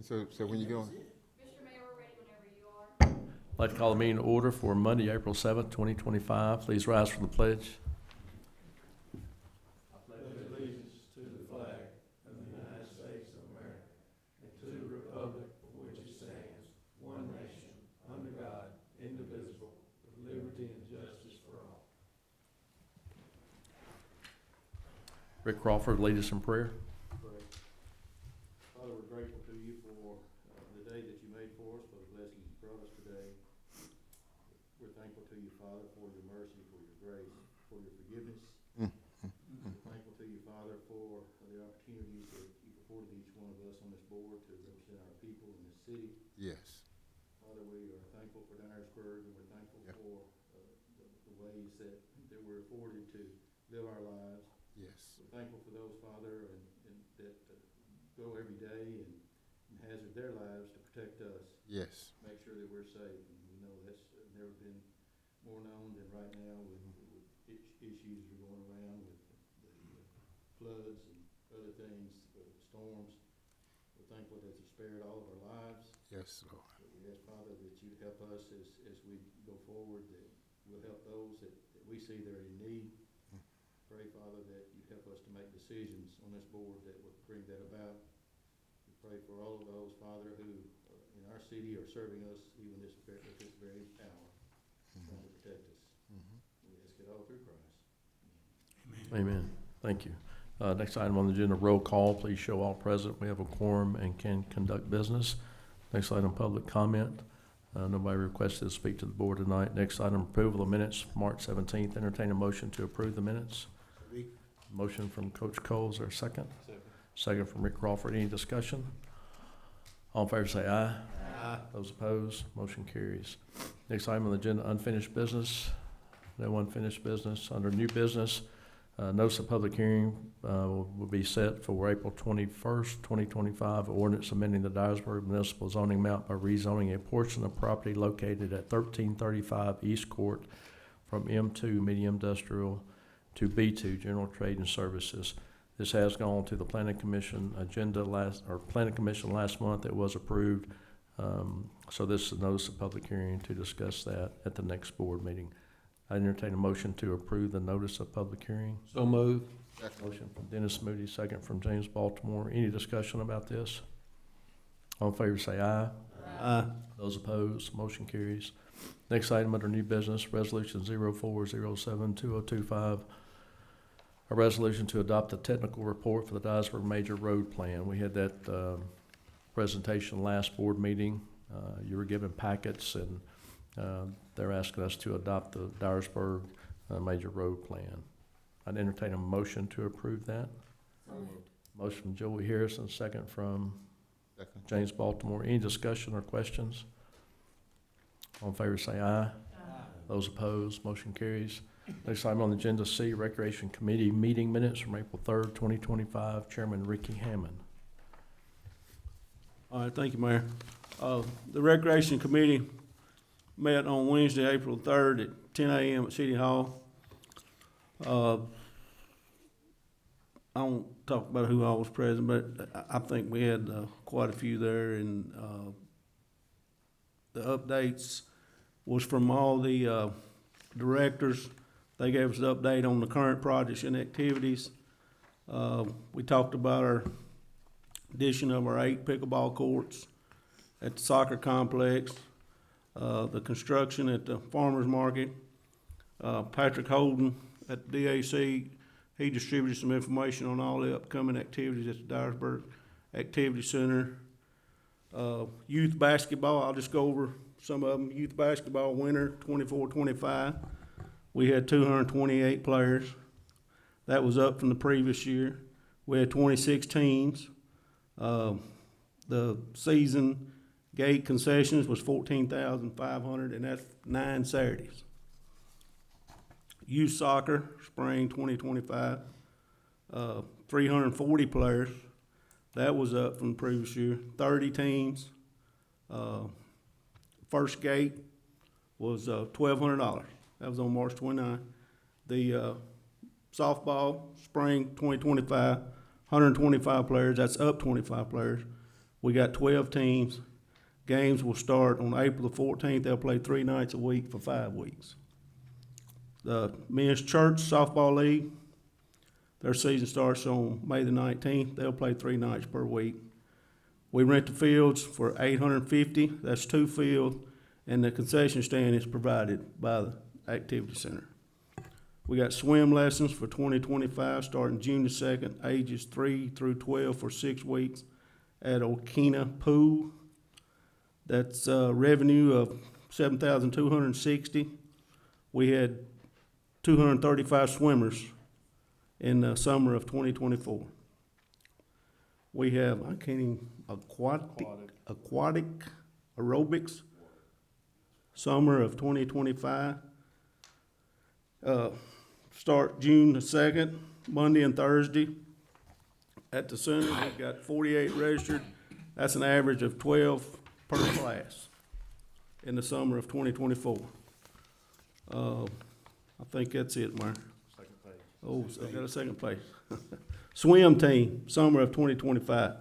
So when you get on, Mr. Mayor, we're ready whenever you are. I'd like to call the meeting to order for Monday, April 7th, 2025. Please rise for the pledge. I pledge allegiance to the flag of the United States of America and to the republic for which it stands, one nation, under God, indivisible, with liberty and justice for all. Rick Crawford, lead us in prayer. Father, we're grateful to you for the day that you made for us, for the blessings you brought us today. We're thankful to you, Father, for your mercy, for your grace, for your forgiveness. We're thankful to you, Father, for the opportunities that you've afforded each one of us on this board to represent our people in this city. yes, Father, we are thankful for Dyersburg, and we're thankful Yep. for the ways that we're afforded to live our lives. yes, We're thankful for those, Father, and that go every day and hazard their lives to protect us, yes, make sure that we're safe. And we know that's never been more known than right now with issues that are going around with the floods and other things, storms. We're thankful that you spared all of our lives. yes, Lord. But we ask, Father, that you help us as we go forward, that we'll help those that we see that are in need. Pray, Father, that you help us to make decisions on this board that will bring that about. We pray for all of those, Father, who in our city are serving us even at this very hour, trying to protect us. We ask it all through Christ. Amen. Thank you. Next item on the agenda, roll call. Please show all present. We have a quorum and can conduct business. Next item, public comment. Nobody requested to speak to the board tonight. Next item, approval of minutes, March 17th. Entertain a motion to approve the minutes. Motion from Coach Cole, is there a second? Second from Rick Crawford. Any discussion? All in favor say aye. Aye. Those opposed, motion carries. Next item on the agenda, unfinished business. No unfinished business. Under new business, notice of public hearing will be set for April 21st, 2025. Ordinance amending the Dyersburg municipal zoning map by rezoning a portion of property located at 1335 East Court from M2 medium industrial to B2 general trade and services. This has gone to the Planning Commission agenda Planning Commission last month. It was approved. So this is a notice of public hearing to discuss that at the next board meeting. I entertain a motion to approve the notice of public hearing. So moved. Motion from Dennis Moody, second from James Baltimore. Any discussion about this? All in favor say aye. Aye. Those opposed, motion carries. Next item under new business, resolution 04072025. A resolution to adopt the technical report for the Dyersburg Major Road Plan. We had that presentation last board meeting. You were given packets, and they're asking us to adopt the Dyersburg Major Road Plan. I'd entertain a motion to approve that. Motion from Joey Harrison, second from second, James Baltimore. Any discussion or questions? All in favor say aye. Aye. Those opposed, motion carries. Next item on the agenda, C, Recreation Committee meeting minutes from April 3rd, 2025. Chairman Ricky Hammond. All right, thank you, Mayor. The Recreation Committee met on Wednesday, April 3rd at 10 a.m. at City Hall. I won't talk about who all was present, but I think we had quite a few there, and the updates was from all the directors. They gave us an update on the current projects and activities. We talked about our addition of our 8 pickleball courts at the soccer complex, the construction at the farmer's market. Patrick Holden at the DAC, he distributed some information on all the upcoming activities at the Dyersburg Activity Center. Youth basketball, I'll just go over some of them. Youth basketball winter 24-25. We had 228 players. That was up from the previous year. We had 26 teams. The season gate concessions was $14,500, and that's 9 Saturdays. Youth soccer, spring 2025, 340 players. That was up from the previous year. 30 teams. First gate was $1,200. That was on March 29th. The softball, spring 2025, 125 players. That's up 25 players. We got 12 teams. Games will start on April the 14th. They'll play 3 nights a week for 5 weeks. The Men's Church Softball League, their season starts on May the 19th. They'll play 3 nights per week. We rent the fields for $850. That's 2 fields, and the concession stand is provided by the activity center. We got swim lessons for 2025, starting June the 2nd, ages 3 through 12 for 6 weeks at Okina Pool. That's revenue of $7,260. We had 235 swimmers in the summer of 2024. We have, I can't even, aquatic aerobics, summer of 2025. Start June the 2nd, Monday and Thursday. At the center, we've got 48 registered. That's an average of 12 per class in the summer of 2024. I think that's it, Mark. Second page. Oh, so I got a second place. Swim team, summer of 2025.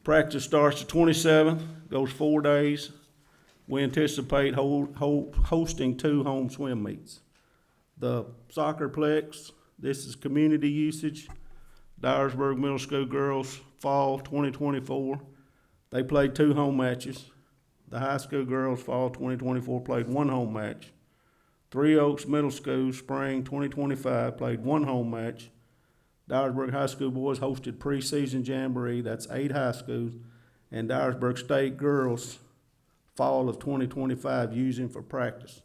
Practice starts the 27th, goes 4 days. We anticipate hosting 2 home swim meets. The soccer plex, this is community usage. Dyersburg Middle School girls, fall 2024. They played 2 home matches. The high school girls, fall 2024, played 1 home match. Three Oaks Middle School, spring 2025, played 1 home match. Dyersburg High School boys hosted preseason jamboree, that's 8 high schools. And Dyersburg State girls, fall of 2025, using for practice.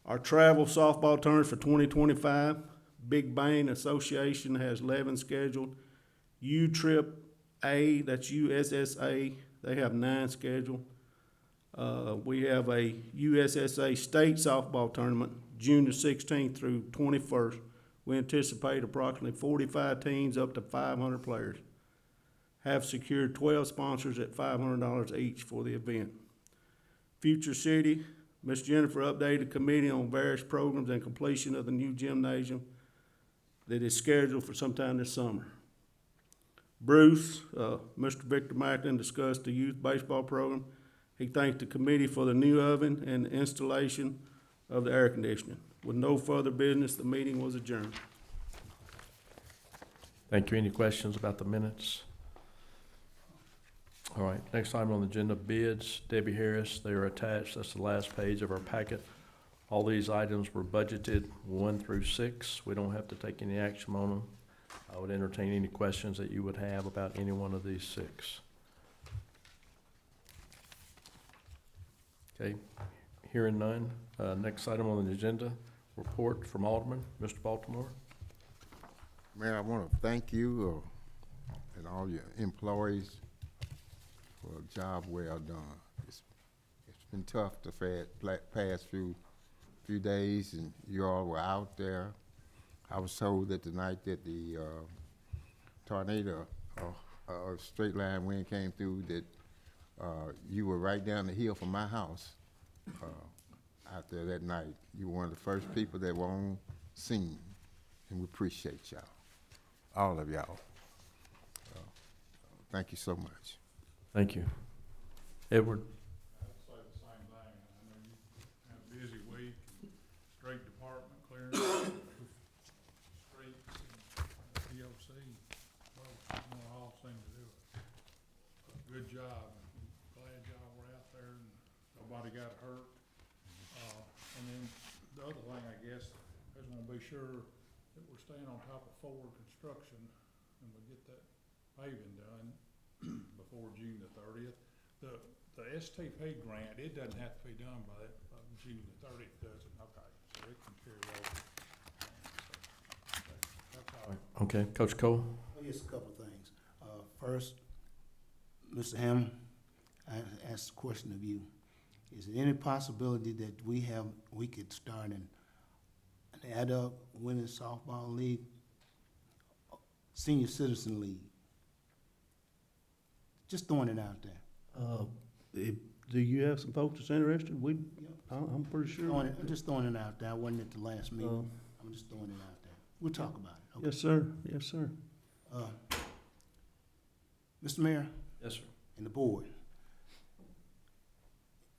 Our travel softball tournament for 2025, Big Bang Association has 11 scheduled. U-Trip A, that's USSA, they have 9 scheduled. We have a USSA state softball tournament, June the 16th through 21st. We anticipate approximately 45 teams, up to 500 players. Have secured 12 sponsors at $500 each for the event. Future City, Ms. Jennifer updated the committee on various programs and completion of the new gymnasium that is scheduled for sometime this summer. Bruce, Mr. Victor Macklin discussed the youth baseball program. He thanked the committee for the new oven and the installation of the air conditioning. With no further business, the meeting was adjourned. Thank you. Any questions about the minutes? All right, next item on the agenda, bids. Debbie Harris, they are attached. That's the last page of our packet. All these items were budgeted 1 through 6. We don't have to take any action on them. I would entertain any questions that you would have about any one of these 6. Okay, hearing none. Next item on the agenda, report from Alderman, Mr. Baltimore. Mayor, I want to thank you and all your employees for a job well done. It's been tough the past few days, and you all were out there. I was told that the night that the tornado or straight line wind came through that you were right down the hill from my house out there that night. You were one of the first people that were on scene, and we appreciate y'all, all of y'all. Thank you so much. Thank you. Edward? I'd say the same thing. I know you have a busy week, street department clearing streets and DOC. Well, you all seem to do a good job. Glad y'all were out there and nobody got hurt. And then the other thing, I guess, I just want to be sure that we're staying on top of forward construction and we get that paving done before June the 30th. The STP grant, it doesn't have to be done by June the 30th, does it? Okay, so it can carry over. So that's all. Okay, Coach Cole? Well, yes, a couple of things. First, Mr. Hammond, I asked a question of you. Is there any possibility that we could start an adult women's softball league, senior citizen league? Just throwing it out there. Do you have some folks that's interested? I'm pretty sure. I'm just throwing it out there. I wasn't at the last meeting. I'm just throwing it out there. We'll talk about it. Okay? Yes, sir. Yes, sir. Mr. Mayor, Yes, sir. and the board.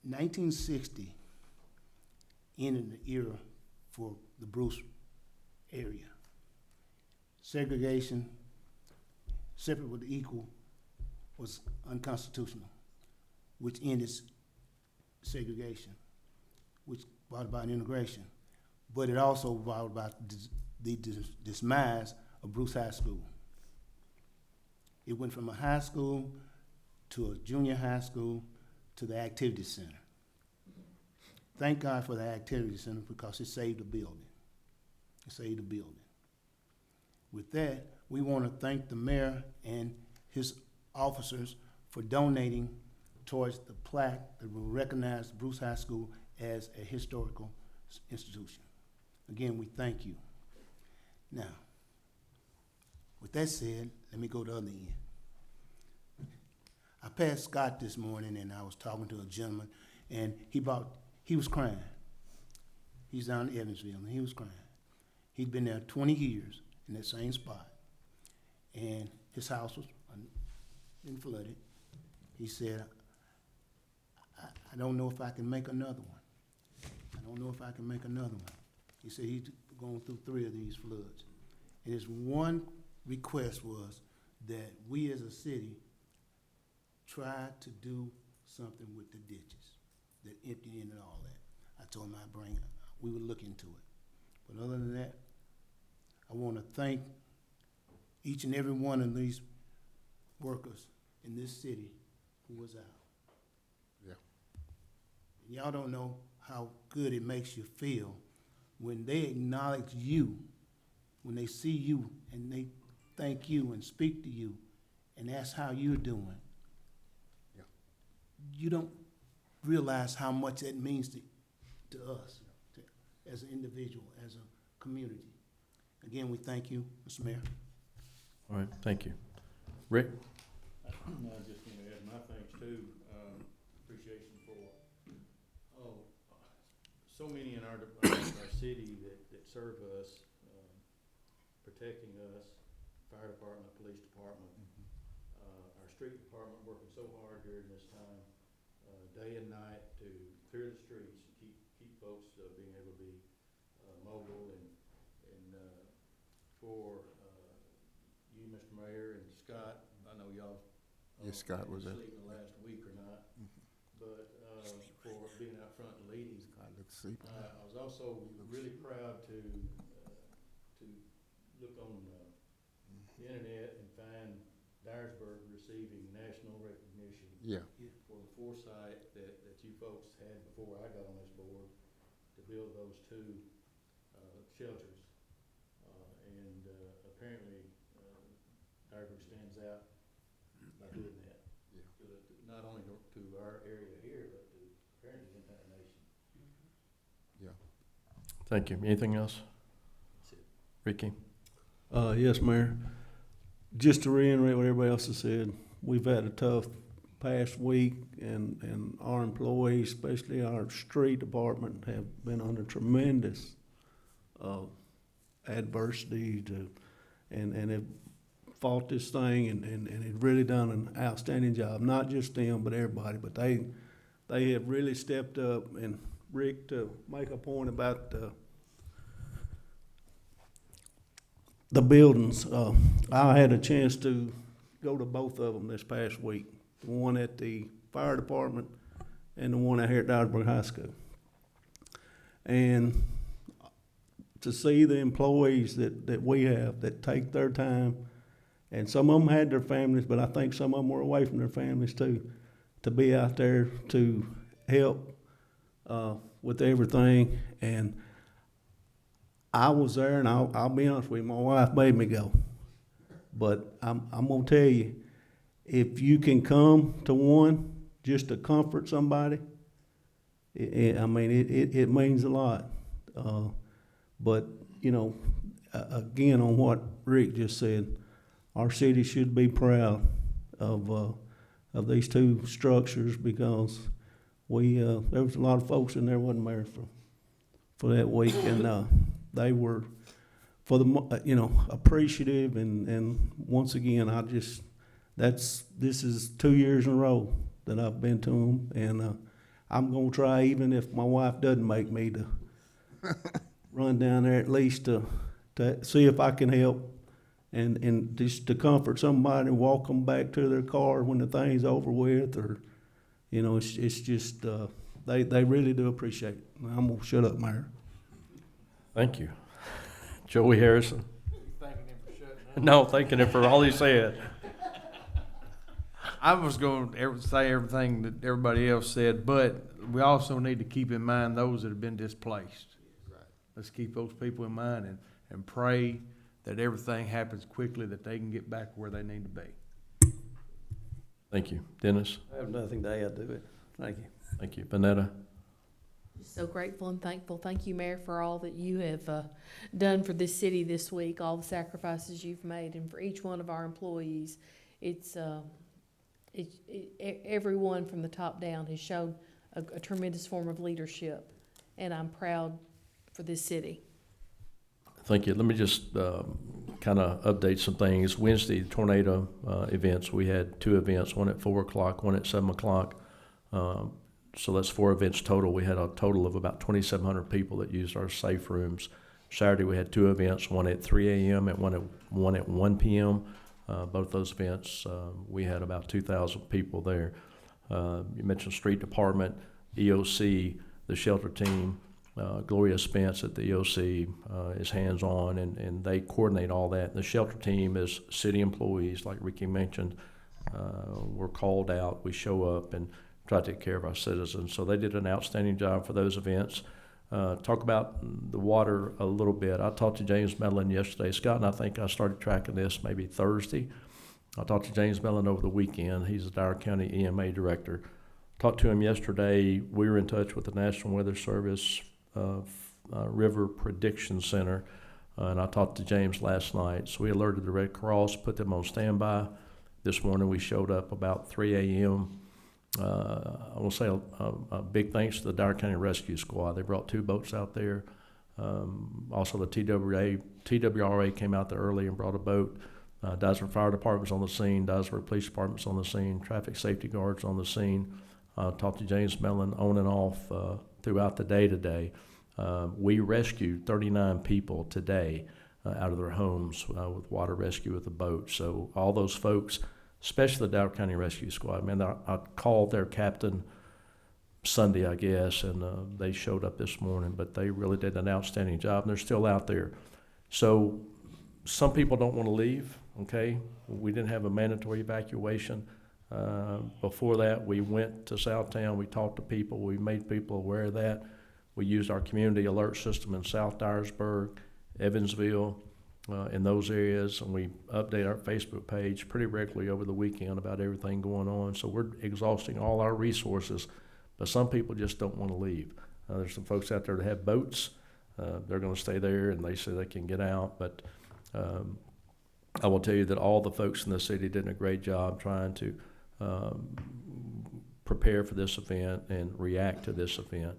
1960 ended the era for the Bruce area. Segregation, separate but equal, was unconstitutional, which ended segregation, which brought about integration. But it also brought about the demise of Bruce High School. It went from a high school to a junior high school to the activity center. Thank God for the activity center because it saved the building. It saved the building. With that, we want to thank the mayor and his officers for donating towards the plaque that will recognize Bruce High School as a historical institution. Again, we thank you. Now, with that said, let me go to the other end. I passed Scott this morning and I was talking to a gentleman and he was crying. He's down in Evansville and he was crying. He'd been there 20 years in that same spot. And his house was been flooded. He said, I don't know if I can make another one. I don't know if I can make another one. He said he's gone through 3 of these floods. And his one request was that we as a city try to do something with the ditches that empty in and all that. I told him I'd bring it. We would look into it. But other than that, I want to thank each and every one of these workers in this city who was out. Yeah. And y'all don't know how good it makes you feel when they acknowledge you, when they see you and they thank you and speak to you and ask how you're doing. Yeah. You don't realize how much that means to us, as an individual, as a community. Again, we thank you, Mr. Mayor. All right, thank you. Rick? I just want to add my thanks too, appreciation for, so many in our city that serve us, protecting us, fire department, police department, our street department working so hard during this time, day and night to clear the streets and keep folks being able to be mobile and for you, Mr. Mayor, and Scott. I know y'all Yes, Scott was there. sleep the last week or not, but for being out front and leading. Scott looks sleepy. I was also really proud to look on the internet and find Dyersburg receiving national recognition Yeah. for the foresight that you folks had before I got on this board to build those 2 shelters. And apparently Dyersburg stands out by doing that. Yeah. Not only to our area here, but to apparently the entire nation. Yeah. Thank you. Anything else? That's it. Ricky? Yes, Mayor. Just to reiterate what everybody else has said, we've had a tough past week, and our employees, especially our street department, have been under tremendous adversity and have fought this thing and have really done an outstanding job. Not just them, but everybody. But they have really stepped up. And Rick, to make a point about the buildings, I had a chance to go to both of them this past week. The one at the fire department and the one out here at Dyersburg High School. And to see the employees that we have that take their time, and some of them had their families, but I think some of them were away from their families too, to be out there to help with everything. And I was there, and I'll be honest with you, my wife made me go. But I'm gonna tell you, if you can come to one just to comfort somebody, it means a lot. But you know, again, on what Rick just said, our city should be proud of these 2 structures, because there was a lot of folks in there wasn't there for that week, and they were for the appreciative, and once again, this is 2 years in a row that I've been to them, and I'm gonna try, even if my wife doesn't make me, to run down there at least to see if I can help, and just to comfort somebody and walk them back to their car when the thing's over with, or, you know, it's just, they really do appreciate it. I'm gonna shut up, Mayor. Thank you. Joey Harrison? Thanking him for shutting up. No, thanking him for all he said. I was going to say everything that everybody else said, but we also need to keep in mind those that have been displaced. Right. Let's keep those people in mind and pray that everything happens quickly, that they can get back where they need to be. Thank you. Dennis? I have nothing to add to it. Thank you. Thank you. Vanetta? So grateful and thankful. Thank you, Mayor, for all that you have done for this city this week, all the sacrifices you've made, and for each one of our employees. Everyone from the top down has shown a tremendous form of leadership, and I'm proud for this city. Thank you. Let me just kind of update some things. Wednesday, the tornado events, we had 2 events, one at 4 o'clock, one at 7 o'clock. So that's 4 events total. We had a total of about 2,700 people that used our safe rooms. Saturday, we had 2 events, one at 3 a.m. and one at 1 p.m. Both those events, we had about 2,000 people there. You mentioned street department, EOC, the shelter team. Gloria Spence at the EOC is hands-on, and they coordinate all that. The shelter team is city employees, like Ricky mentioned. We're called out, we show up, and try to take care of our citizens. So they did an outstanding job for those events. Talk about the water a little bit. I talked to James Medlin yesterday. Scott and I think I started tracking this maybe Thursday. I talked to James Medlin over the weekend. He's the Dyer County EMA director. Talked to him yesterday. We were in touch with the National Weather Service River Prediction Center, and I talked to James last night. So we alerted the Red Cross, put them on standby. This morning we showed up about 3 a.m. I want to say a big thanks to the Dyer County Rescue Squad. They brought 2 boats out there. Also the TWRA came out there early and brought a boat. Dyersburg Fire Department's on the scene. Dyersburg Police Department's on the scene. Traffic Safety Guard's on the scene. Talked to James Mellon on and off throughout the day today. We rescued 39 people today out of their homes with water rescue with a boat. So all those folks, especially the Dyer County Rescue Squad, man, I called their captain Sunday, I guess, and they showed up this morning, but they really did an outstanding job, and they're still out there. So some people don't want to leave, okay? We didn't have a mandatory evacuation. Before that, we went to Southtown, we talked to people, we made people aware of that. We used our community alert system in South Dyersburg, Evansville, in those areas, and we update our Facebook page pretty regularly over the weekend about everything going on. So we're exhausting all our resources, but some people just don't want to leave. There's some folks out there that have boats. They're going to stay there, and they say they can get out, but I will tell you that all the folks in the city did a great job trying to prepare for this event and react to this event.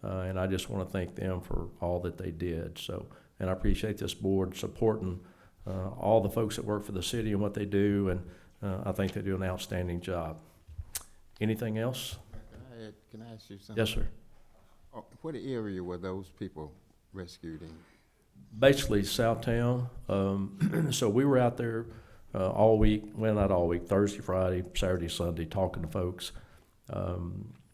And I just want to thank them for all that they did. So, and I appreciate this board supporting all the folks that work for the city and what they do, and I think they do an outstanding job. Anything else? Can I ask you something? Yes, sir. What area were those people rescued in? Basically, Southtown. So we were out there all week, well, not all week, Thursday, Friday, Saturday, Sunday, talking to folks.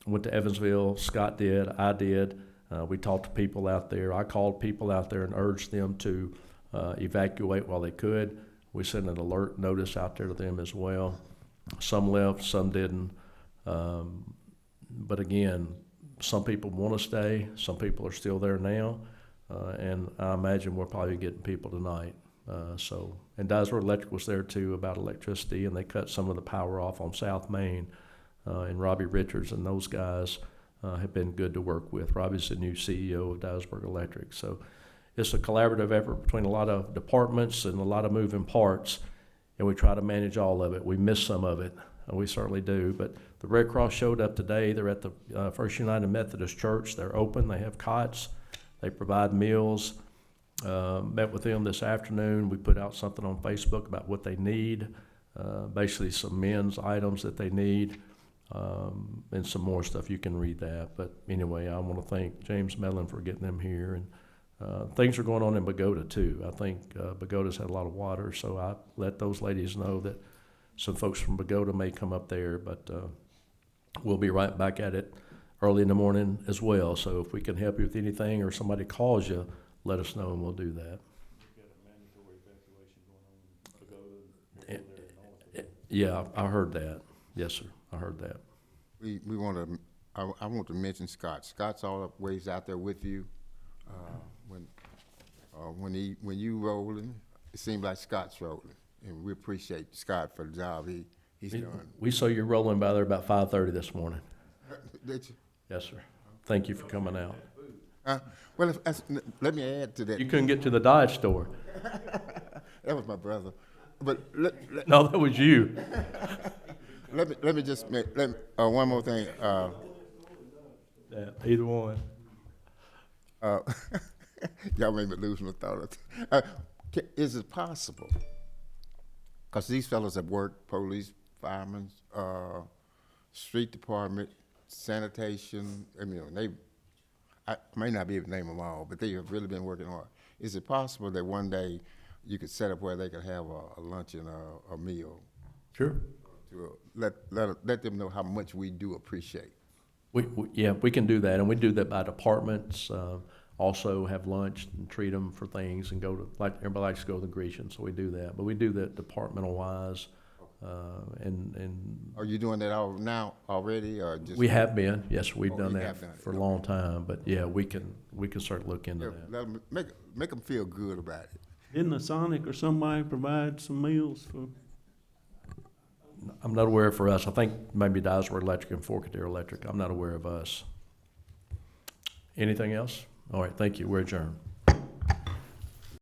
Went to Evansville, Scott did, I did. We talked to people out there. I called people out there and urged them to evacuate while they could. We sent an alert notice out there to them as well. Some left, some didn't. But again, some people want to stay. Some people are still there now. And I imagine we're probably getting people tonight. And Dyersburg Electric was there too about electricity, and they cut some of the power off on South Main. And Robbie Richards and those guys have been good to work with. Robbie's the new CEO of Dyersburg Electric. So it's a collaborative effort between a lot of departments and a lot of moving parts, and we try to manage all of it. We miss some of it, we certainly do. But the Red Cross showed up today. They're at the First United Methodist Church. They're open. They have cots. They provide meals. Met with them this afternoon. We put out something on Facebook about what they need. basically some men's items that they need, and some more stuff. You can read that. But anyway, I want to thank James Mellon for getting them here. And things are going on in Bogota too. I think Bogota's had a lot of water, so I let those ladies know that some folks from Bogota may come up there, but we'll be right back at it early in the morning as well. So if we can help you with anything or somebody calls you, let us know and we'll do that. Yeah, I heard that. Yes, sir. I heard that. We want to, I want to mention Scott. Scott's always out there with you. When you rolling, it seems like Scott's rolling. And we appreciate Scott for the job he's done. We saw you rolling by there about 5:30 this morning. Did you? Yes, sir. Thank you for coming out. Well, let me add to that. You couldn't get to the Dodge store. That was my brother. But No, that was you. let me just make one more thing. Yeah, either one. Y'all made me lose my thought. Is it possible? Because these fellows have worked, police, firemen, street department, sanitation. I mean, I may not be able to name them all, but they have really been working hard. Is it possible that one day you could set up where they could have a lunch and a meal? Sure. To let them know how much we do appreciate. Yeah, we can do that, and we do that by departments. Also have lunch and treat them for things and go to, like everybody likes to go to the Grecian, so we do that. But we do that departmental wise, and Are you doing that now already, or just? we have been. Yes, we've Oh, done you that have done it. for a long time. But yeah, we can start to look into Yeah, that. let 'em make them feel good about it. Didn't the Sonic or somebody provide some meals for? I'm not aware for us. I think maybe Dyersburg Electric and Forkadere Electric. I'm not aware of us. Anything else? All right, thank you. We're adjourned.